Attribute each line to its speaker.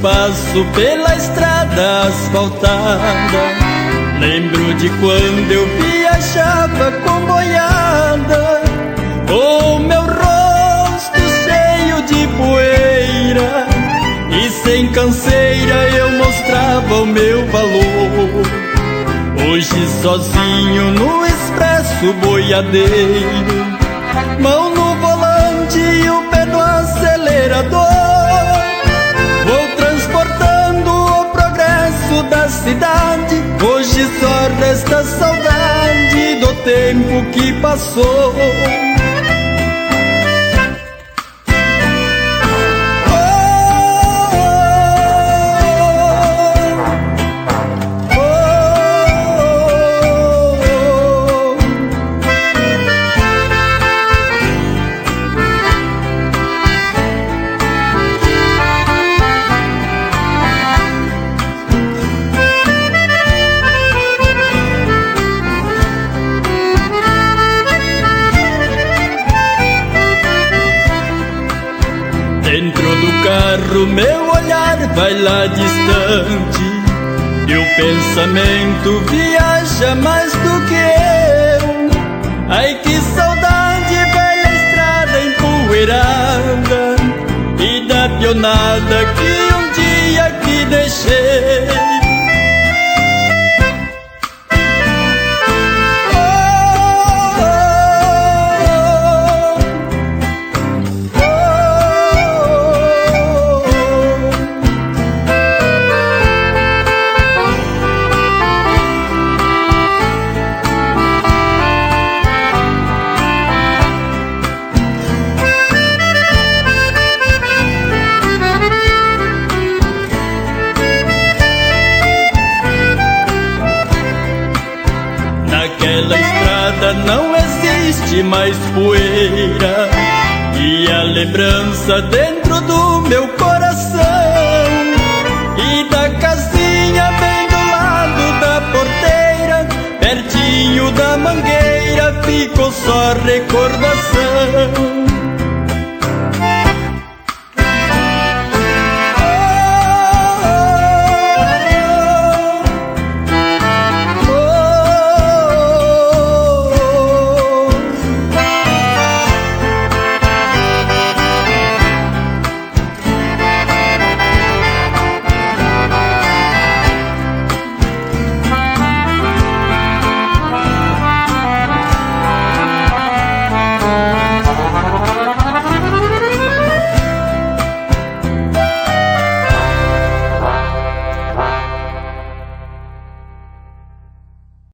Speaker 1: passo pela estrada asfaltada, lembro de quando eu viajava com boiada, o meu rosto cheio de poeira, e sem canseira eu mostrava o meu valor. Hoje sozinho no expresso boiadeiro, mão no volante e o pé no acelerador, vou transportando o progresso da cidade. Hoje só resta saudade do tempo que passou. Dentro do carro meu olhar vai lá distante, e o pensamento viaja mais do que eu. Ai que saudade, velha estrada empoeirada, e da pionada que um dia aqui deixei. Naquela estrada não existe mais poeira, e a lembrança dentro do meu coração, e da casinha bem do lado da porteira, pertinho da mangueira, ficou só recordação.